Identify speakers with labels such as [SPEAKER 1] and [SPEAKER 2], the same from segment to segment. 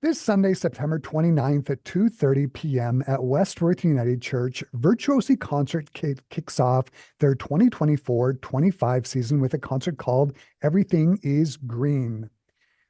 [SPEAKER 1] This Sunday, September 29th at 2:30 p.m. at Westworth United Church, Virtuosi Concert kicks off their 2024-25 season with a concert called Everything is Green.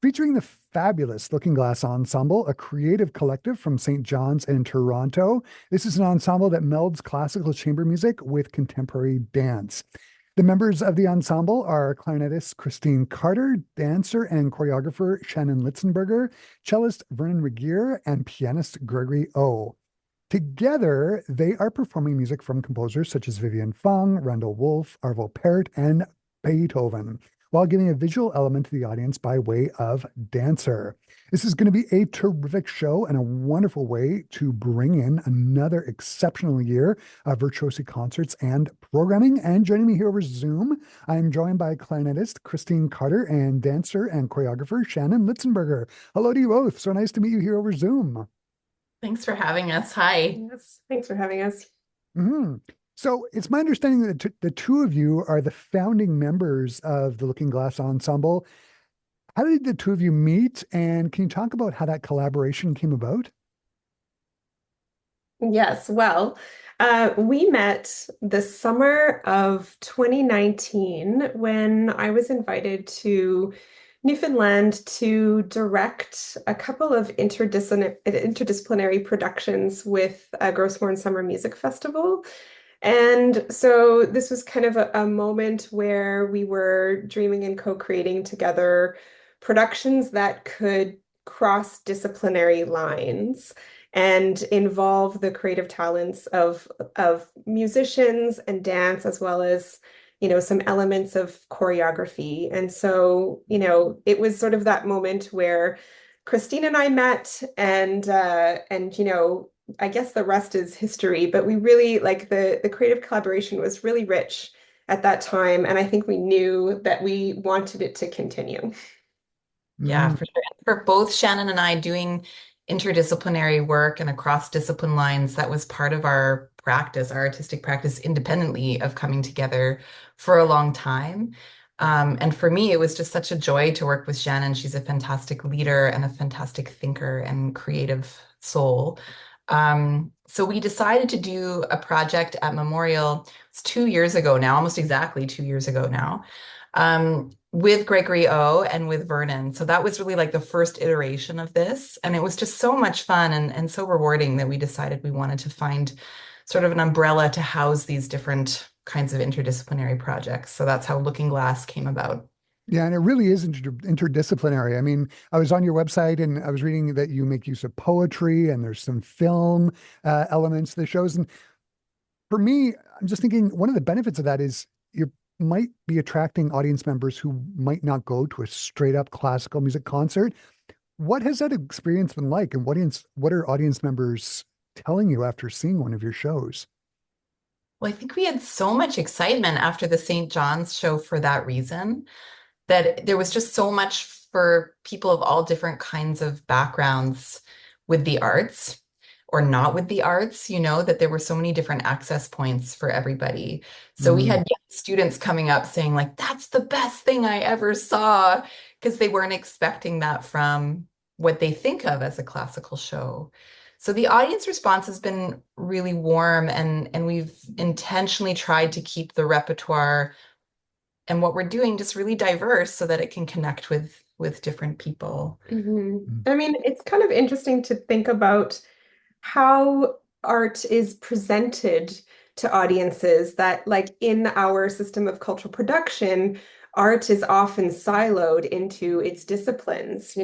[SPEAKER 1] Featuring the fabulous Looking Glass Ensemble, a creative collective from St. John's and Toronto. This is an ensemble that melds classical chamber music with contemporary dance. The members of the ensemble are clarinetist Christine Carter, dancer and choreographer Shannon Litzenberger, cellist Vernon Regier, and pianist Gregory O. Together, they are performing music from composers such as Vivian Fung, Randall Wolf, Arvo Pärt, and Beethoven, while giving a visual element to the audience by way of dancer. This is going to be a terrific show and a wonderful way to bring in another exceptional year of virtuosi concerts and programming. And joining me here over Zoom, I'm joined by clarinetist Christine Carter and dancer and choreographer Shannon Litzenberger. Hello to you both. So nice to meet you here over Zoom.
[SPEAKER 2] Thanks for having us. Hi.
[SPEAKER 3] Yes, thanks for having us.
[SPEAKER 1] Mm-hmm. So it's my understanding that the two of you are the founding members of the Looking Glass Ensemble. How did the two of you meet? And can you talk about how that collaboration came about?
[SPEAKER 3] Yes, well, we met the summer of 2019 when I was invited to Newfoundland to direct a couple of interdisciplinary productions with a Grossmorn Summer Music Festival. And so this was kind of a moment where we were dreaming and co-creating together productions that could cross disciplinary lines and involve the creative talents of musicians and dance as well as some elements of choreography. And so it was sort of that moment where Christine and I met and I guess the rest is history, but we really like the creative collaboration was really rich at that time. And I think we knew that we wanted it to continue.
[SPEAKER 2] Yeah,
[SPEAKER 1] Mm,
[SPEAKER 2] for sure. And for both Shannon and I doing interdisciplinary work and across discipline lines, that was part of our practice, our artistic practice, independently of coming together for a long time. And for me, it was just such a joy to work with Shannon. She's a fantastic leader and a fantastic thinker and creative soul. So we decided to do a project at Memorial. It's 2 years ago now, almost exactly 2 years ago now, with Gregory O and with Vernon. So that was really like the first iteration of this. And it was just so much fun and so rewarding that we decided we wanted to find sort of an umbrella to house these different kinds of interdisciplinary projects. So that's how Looking Glass came about.
[SPEAKER 1] yeah, and it really is interdisciplinary. I mean, I was on your website and I was reading that you make use of poetry and there's some film elements to the shows. And for me, I'm just thinking one of the benefits of that is you might be attracting audience members who might not go to a straight up classical music concert. What has that experience been like? And what are audience members telling you after seeing one of your shows?
[SPEAKER 2] Well, I think we had so much excitement after the St. John's show for that reason, that there was just so much for people of all different kinds of backgrounds with the arts or not with the arts, that there were so many different access points for everybody. So we had
[SPEAKER 1] Mm,
[SPEAKER 2] young students coming up saying like, that's the best thing I ever saw, because they weren't expecting that from what they think of as a classical show. So the audience response has been really warm, and we've intentionally tried to keep the repertoire and what we're doing just really diverse so that it can connect with different people.
[SPEAKER 1] mm,
[SPEAKER 3] I mean, it's kind of interesting to think about how art is presented to audiences that, like in our system of cultural production, art is often siloed into its disciplines.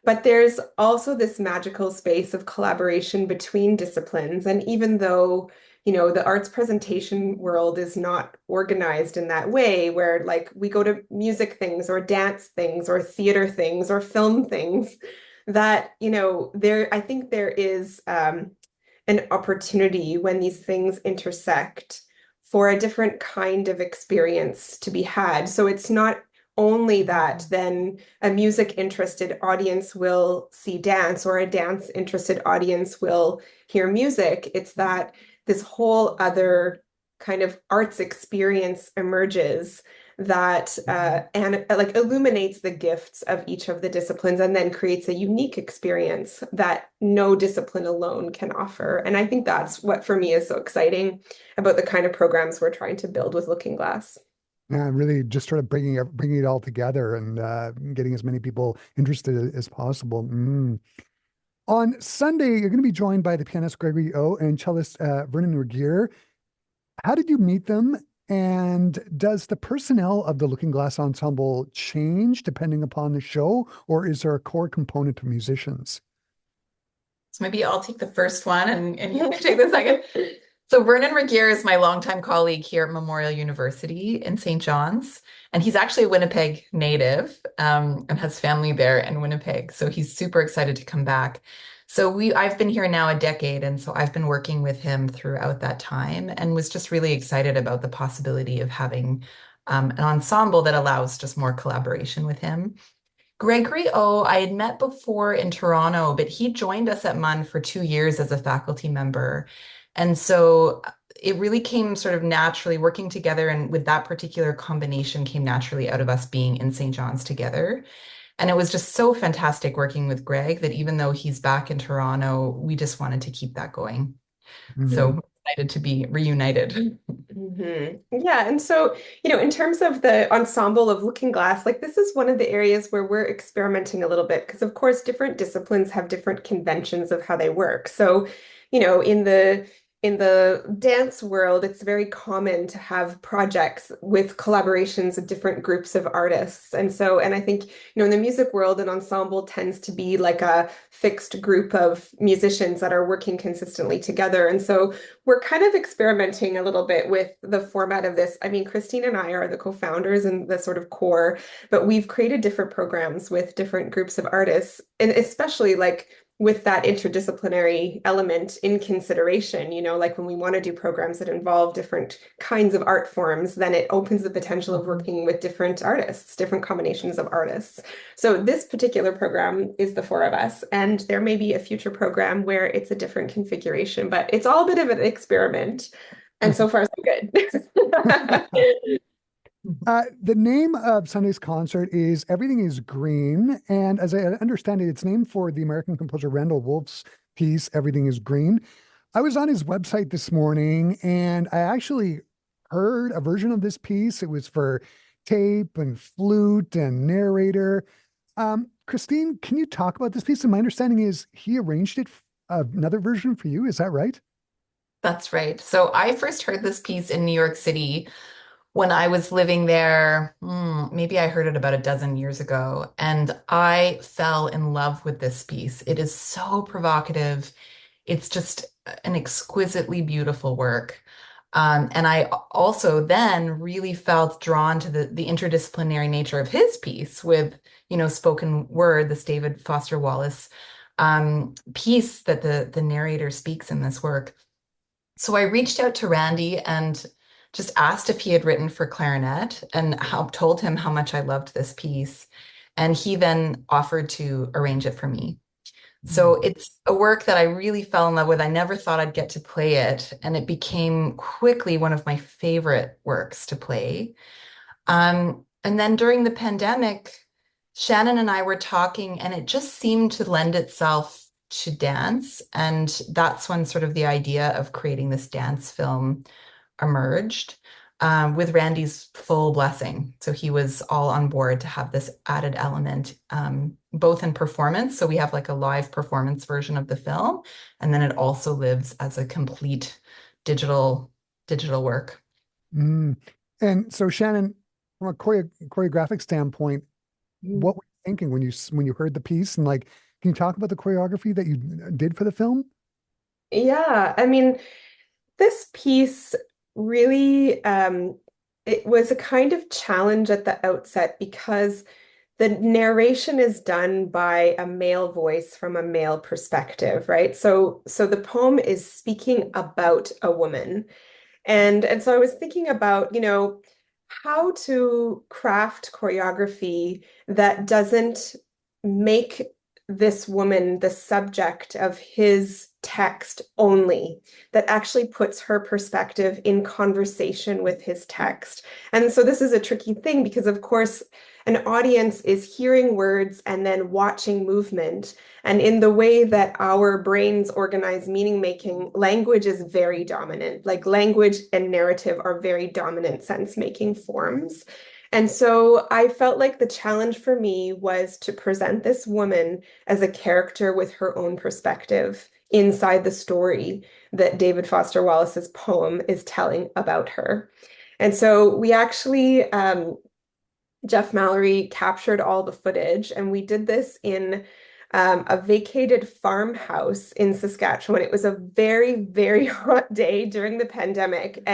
[SPEAKER 3] But there's also this magical space of collaboration between disciplines. And even though the arts presentation world is not organized in that way, where like we go to music things or dance things or theater things or film things, I think there is an opportunity when these things intersect for a different kind of experience to be had. So it's not only that then a music interested audience will see dance or a dance interested audience will hear music. It's that this whole other kind of arts experience emerges that and like illuminates the gifts of each of the disciplines and then creates a unique experience that no discipline alone can offer. And I think that's what for me is so exciting about the kind of programs we're trying to build with Looking Glass.
[SPEAKER 1] Yeah, really just sort of bringing it all together and getting as many people interested as possible. On Sunday, you're going to be joined by the pianist Gregory O and cellist Vernon Regier. How did you meet them? And does the personnel of the Looking Glass Ensemble change depending upon the show, or is there a core component of musicians?
[SPEAKER 2] So maybe I'll take the first one and you can take the second. So Vernon Regier is my longtime colleague here at Memorial University in St. John's, and he's actually a Winnipeg native and has family there in Winnipeg. So he's super excited to come back. I've been here now a decade, and so I've been working with him throughout that time, and was just really excited about the possibility of having an ensemble that allows just more collaboration with him. Gregory O, I had met before in Toronto, but he joined us at MUN for 2 years as a faculty member. And so it really came sort of naturally working together. And with that particular combination came naturally out of us being in St. John's together. And it was just so fantastic working with Greg that even though he's back in Toronto, we just wanted to keep that going. So excited to be reunited.
[SPEAKER 3] Yeah, and so, in terms of the ensemble of Looking Glass, like this is one of the areas where we're experimenting a little bit because, of course, different disciplines have different conventions of how they work. So, in the dance world, it's very common to have projects with collaborations of different groups of artists. And I think, in the music world, an ensemble tends to be like a fixed group of musicians that are working consistently together. And so we're kind of experimenting a little bit with the format of this. I mean, Christine and I are the co-founders and the sort of core, but we've created different programs with different groups of artists, and especially like with that interdisciplinary element in consideration, like when we want to do programs that involve different kinds of art forms, then it opens the potential of working with different artists, different combinations of artists. So this particular program is the four of us, and there may be a future program where it's a different configuration, but it's all a bit of an experiment. And so far, so good.
[SPEAKER 1] The name of Sunday's concert is Everything is Green. And as I understand it, it's named for the American composer Randall Wolf's piece, Everything is Green. I was on his website this morning and I actually heard a version of this piece. It was for tape and flute and narrator. Christine, can you talk about this piece? And my understanding is he arranged it, another version for you. Is that right?
[SPEAKER 2] That's right. So I first heard this piece in New York City when I was living there. Maybe I heard it about a dozen years ago, and I fell in love with this piece. It is so provocative. It's just an exquisitely beautiful work. And I also then really felt drawn to the interdisciplinary nature of his piece with, spoken word, this David Foster Wallace piece that the narrator speaks in this work. So I reached out to Randy and just asked if he had written for clarinet and told him how much I loved this piece. And he then offered to arrange it for me. So it's a work that I really fell in love with. I never thought I'd get to play it, and it became quickly one of my favorite works to play. And then during the pandemic, Shannon and I were talking, and it just seemed to lend itself to dance. And that's when sort of the idea of creating this dance film emerged, with Randy's full blessing. So he was all on board to have this added element, both in performance. So we have like a live performance version of the film, and then it also lives as a complete digital work.
[SPEAKER 1] And so, Shannon, from a choreographic standpoint, what were you thinking when you heard the piece? And like, can you talk about the choreography that you did for the film?
[SPEAKER 3] Yeah, I mean, this piece really it was a kind of challenge at the outset because the narration is done by a male voice from a male perspective, right? So the poem is speaking about a woman. And so I was thinking about, how to craft choreography that doesn't make this woman the subject of his text only, that actually puts her perspective in conversation with his text. And so this is a tricky thing because, of course, an audience is hearing words and then watching movement. And in the way that our brains organize meaning making, language is very dominant. Like language and narrative are very dominant sense-making forms. And so I felt like the challenge for me was to present this woman as a character with her own perspective inside the story that David Foster Wallace's poem is telling about her. And so we actually, Jeff Mallory captured all the footage, and we did this in a vacated farmhouse in Saskatchewan. It was a very, very hot day during the pandemic,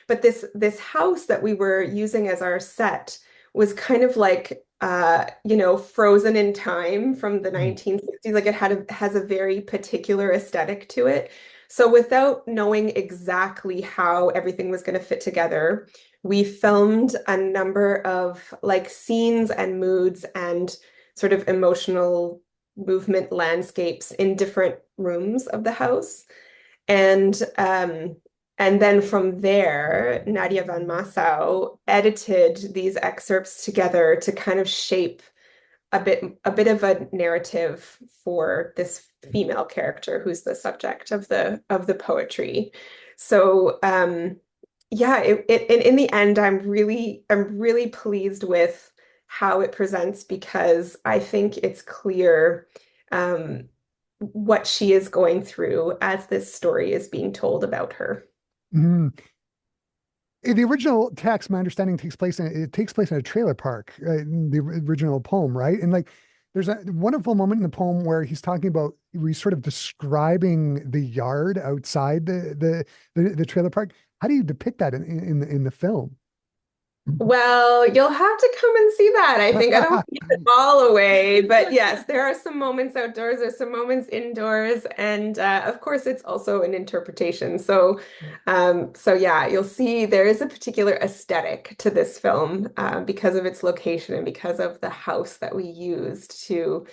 [SPEAKER 3] but this house that we were using as our set was kind of like frozen in time from the 1960s. Like has a very particular aesthetic to it. So without knowing exactly how everything was going to fit together, we filmed a number of like scenes and moods and sort of emotional movement landscapes in different rooms of the house. And then from there, Nadia Van Massau edited these excerpts together to kind of shape a bit of a narrative for this female character who's the subject of the poetry. So yeah, in the end, I'm really pleased with how it presents because I think it's clear what she is going through as this story is being told about her.
[SPEAKER 1] Mhm. The original text, my understanding, it takes place in a trailer park, in the original poem, right? And like, there's a wonderful moment in the poem where he's sort of describing the yard outside the trailer park. How do you depict that in the film?
[SPEAKER 3] Well, you'll have to come and see that. I think I don't want to give it all away, but yes, there are some moments outdoors, there's some moments indoors, and of course, it's also an interpretation. So yeah, you'll see there is a particular aesthetic to this film because of its location and because of the house that we used to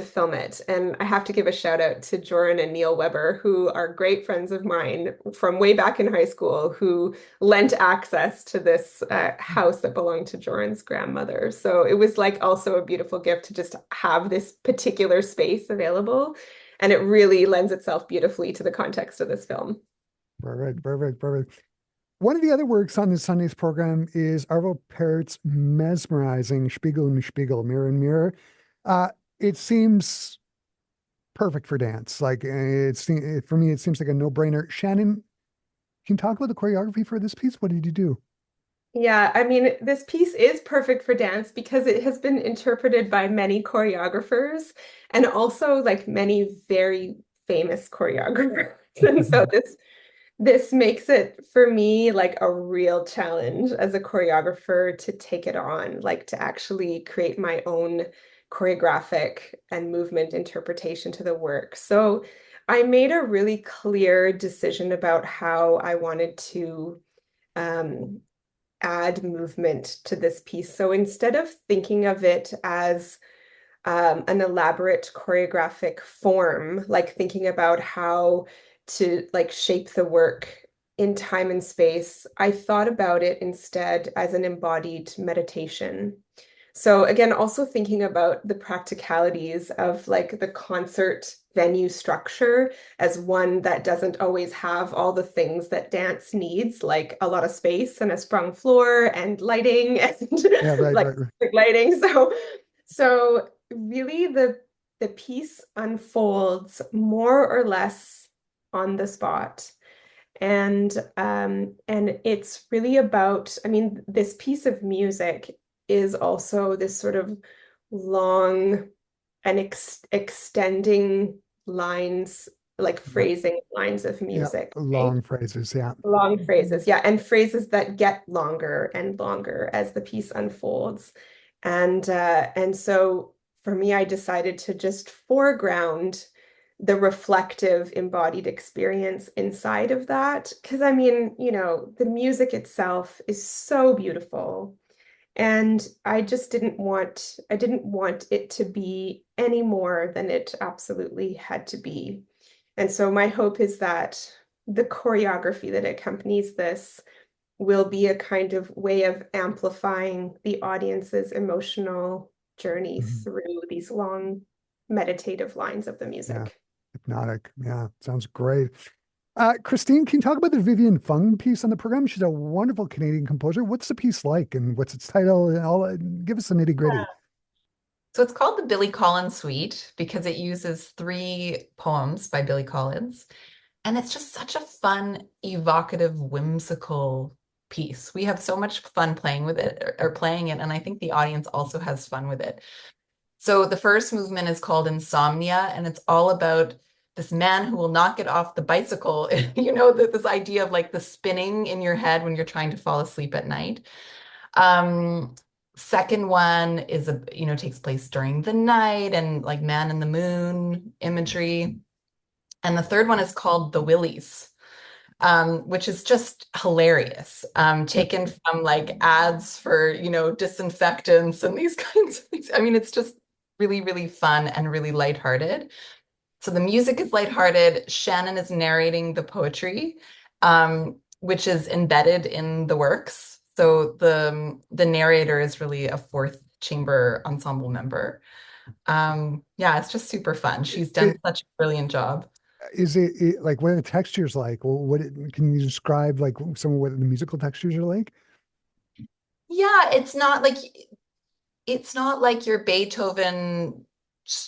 [SPEAKER 3] film it. And I have to give a shout out to Joran and Neil Weber, who are great friends of mine from way back in high school, who lent access to this house that belonged to Joran's grandmother. So it was like also a beautiful gift to just have this particular space available. And it really lends itself beautifully to the context of this film.
[SPEAKER 1] Perfect, perfect, perfect. One of the other works on this Sunday's program is Arvo Pärt's mesmerizing Spiegel and Spiegel, Mirror and Mirror. It seems perfect for dance. For me, it seems like a no-brainer. Shannon, can you talk about the choreography for this piece? What did you do?
[SPEAKER 3] Yeah, I mean, this piece is perfect for dance because it has been interpreted by many choreographers and also like many very famous choreographers. And so this makes it for me like a real challenge as a choreographer to take it on, like to actually create my own choreographic and movement interpretation to the work. So I made a really clear decision about how I wanted to um, add movement to this piece. So instead of thinking of it as an elaborate choreographic form, like thinking about how to like shape the work in time and space, I thought about it instead as an embodied meditation. So again, also thinking about the practicalities of like the concert venue structure as one that doesn't always have all the things that dance needs, like a lot of space and a sprung floor and lighting and
[SPEAKER 1] Yeah, right,
[SPEAKER 3] like
[SPEAKER 1] right, right.
[SPEAKER 3] lighting. So really the piece unfolds more or less on the spot. And it's really about, I mean, this piece of music is also this sort of long and extending lines, like
[SPEAKER 1] Right.
[SPEAKER 3] phrasing lines of
[SPEAKER 1] Yeah,
[SPEAKER 3] music, right?
[SPEAKER 1] long phrases. Yeah.
[SPEAKER 3] Long phrases, yeah, and phrases that get longer and longer as the piece unfolds. And so for me, I decided to just foreground the reflective embodied experience inside of that. Because I mean, the music itself is so beautiful. And I didn't want it to be any more than it absolutely had to be. And so my hope is that the choreography that accompanies this will be a kind of way of amplifying the audience's emotional journey
[SPEAKER 1] Mhm.
[SPEAKER 3] through these long meditative lines of the
[SPEAKER 1] Yeah,
[SPEAKER 3] music.
[SPEAKER 1] hypnotic. Yeah, sounds great. Christine, can you talk about the Vivian Fung piece on the program? She's a wonderful Canadian composer. What's the piece like and what's its title and all? Give us the nitty gritty.
[SPEAKER 2] So it's called the Billy Collins Suite because it uses three poems by Billy Collins. And it's just such a fun, evocative, whimsical piece. We have so much fun playing with it or playing it, and I think the audience also has fun with it. So the first movement is called Insomnia, and it's all about this man who will not get off the bicycle. This idea of like the spinning in your head when you're trying to fall asleep at night. Um, Second one is takes place during the night and like man in the moon imagery. And the third one is called The Willies, which is just hilarious, taken from like ads for, disinfectants and these kinds of things. I mean, it's just really, really fun and really lighthearted. So the music is lighthearted. Shannon is narrating the poetry, which is embedded in the works. So the narrator is really a fourth chamber ensemble member. Yeah, it's just super fun. She's done
[SPEAKER 1] It,
[SPEAKER 2] such a brilliant job.
[SPEAKER 1] like what are the textures like? Well, can you describe like some of what the musical textures are like?
[SPEAKER 2] Yeah, it's not like your Beethoven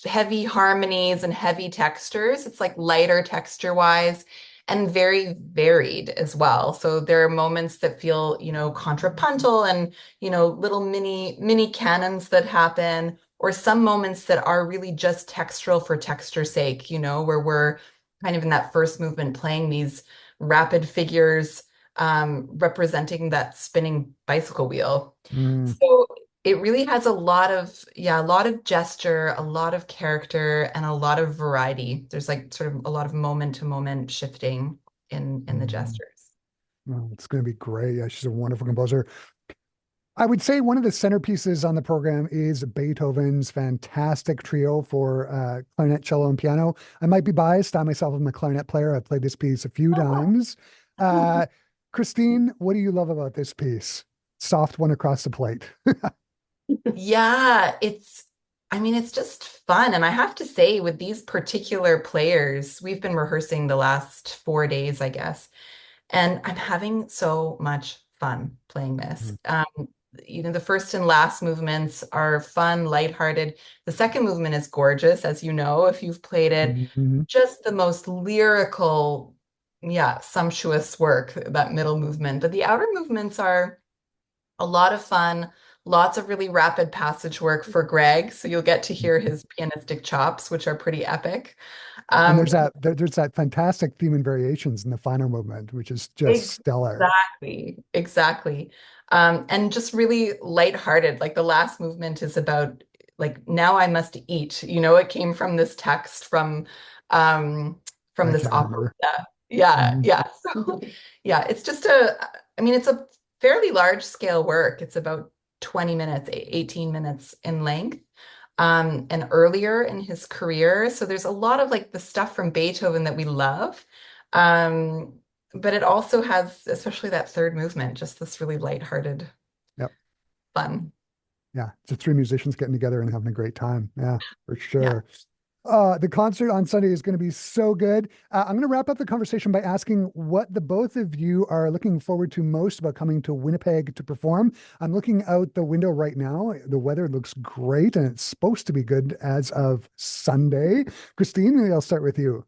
[SPEAKER 2] heavy harmonies and heavy textures. It's like lighter texture wise and very varied as well. So there are moments that feel, contrapuntal and, little mini cannons that happen, or some moments that are really just textural for texture's sake, where we're kind of in that first movement playing these rapid figures representing that spinning bicycle wheel.
[SPEAKER 1] Mm,
[SPEAKER 2] So it really has a lot of gesture, a lot of character, and a lot of variety. There's like sort of a lot of moment to moment shifting in the
[SPEAKER 1] mm.
[SPEAKER 2] gestures.
[SPEAKER 1] Oh, it's going to be great. Yeah, she's a wonderful composer. I would say one of the centerpieces on the program is Beethoven's fantastic trio for clarinet, cello, and piano. I might be biased. I myself am a clarinet player. I've played this piece a few times. Uh, Christine, what do you love about this piece? Soft one across the plate.
[SPEAKER 2] Yeah, I mean, it's just fun. And I have to say, with these particular players, we've been rehearsing the last 4 days, I guess. And I'm having so much fun playing this. The first and last movements are fun, lighthearted. The second movement is gorgeous, as you know, if you've played it.
[SPEAKER 1] Mm-hmm.
[SPEAKER 2] Just the most lyrical, yeah, sumptuous work, that middle movement. But the outer movements are a lot of fun, lots of really rapid passage work for Greg. So you'll get to hear his pianistic chops, which are pretty epic.
[SPEAKER 1] And
[SPEAKER 2] Um,
[SPEAKER 1] there's that fantastic theme and variations in the final movement, which is just stellar.
[SPEAKER 2] Exactly, exactly. And just really lighthearted. Like the last movement is about like now I must eat. It came from this text from
[SPEAKER 1] I
[SPEAKER 2] this
[SPEAKER 1] can't
[SPEAKER 2] opera.
[SPEAKER 1] remember.
[SPEAKER 2] Yeah,
[SPEAKER 1] Mhm.
[SPEAKER 2] yeah. So yeah, I mean, it's a fairly large scale work. It's about 20 minutes, 18 minutes in length. And earlier in his career. So there's a lot of like the stuff from Beethoven that we love. Um, but it also has, especially that third movement, just this really lighthearted
[SPEAKER 1] Yep.
[SPEAKER 2] fun.
[SPEAKER 1] Yeah. It's the three musicians getting together and having a great time. Yeah, for
[SPEAKER 2] Yeah.
[SPEAKER 1] sure. The concert on Sunday is going to be so good. I'm going to wrap up the conversation by asking what the both of you are looking forward to most about coming to Winnipeg to perform. I'm looking out the window right now. The weather looks great and it's supposed to be good as of Sunday. Christine, maybe I'll start with you.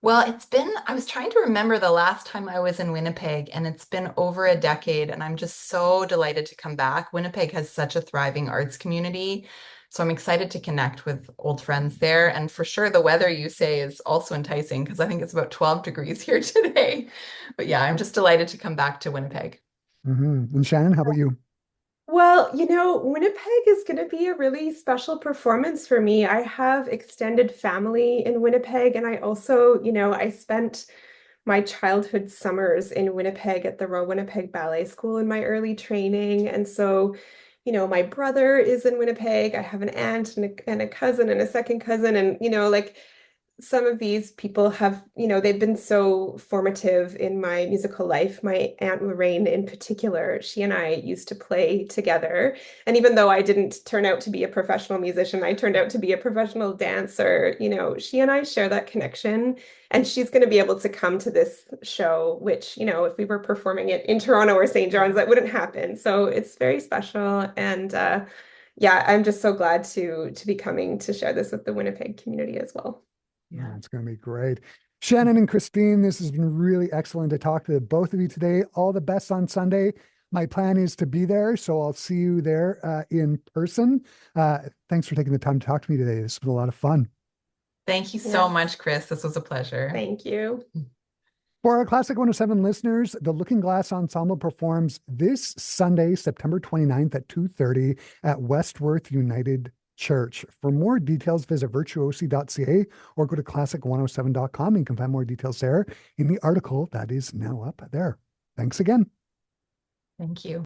[SPEAKER 2] Well, I was trying to remember the last time I was in Winnipeg, and it's been over a decade, and I'm just so delighted to come back. Winnipeg has such a thriving arts community, so I'm excited to connect with old friends there. And for sure, the weather you say is also enticing because I think it's about 12 degrees here today. But yeah, I'm just delighted to come back to Winnipeg.
[SPEAKER 1] And Shannon, how about you?
[SPEAKER 3] Well, Winnipeg is going to be a really special performance for me. I have extended family in Winnipeg, and I also, I spent my childhood summers in Winnipeg at the Royal Winnipeg Ballet School in my early training. And so, my brother is in Winnipeg. I have an aunt and a cousin and a second cousin, and like some of these people have, they've been so formative in my musical life. My Aunt Lorraine in particular, she and I used to play together. And even though I didn't turn out to be a professional musician, I turned out to be a professional dancer. She and I share that connection. And she's going to be able to come to this show, which, if we were performing it in Toronto or St. John's, that wouldn't happen. So it's very special. And yeah, I'm just so glad to be coming to share this with the Winnipeg community as well.
[SPEAKER 1] Yeah, it's going to be great. Shannon and Christine, this has been really excellent to talk to both of you today. All the best on Sunday. My plan is to be there, so I'll see you there in person. Thanks for taking the time to talk to me today. This has been a lot of fun.
[SPEAKER 2] Thank you so
[SPEAKER 3] Yes.
[SPEAKER 2] much, Chris. This was a pleasure.
[SPEAKER 3] Thank you.
[SPEAKER 1] For our Classic 107 listeners, the Looking Glass Ensemble performs this Sunday, September 29th at 2:30 at Westworth United Church. For more details, visit virtuosi.ca or go to classic107.com. You can find more details there in the article that is now up there. Thanks again.
[SPEAKER 2] Thank you.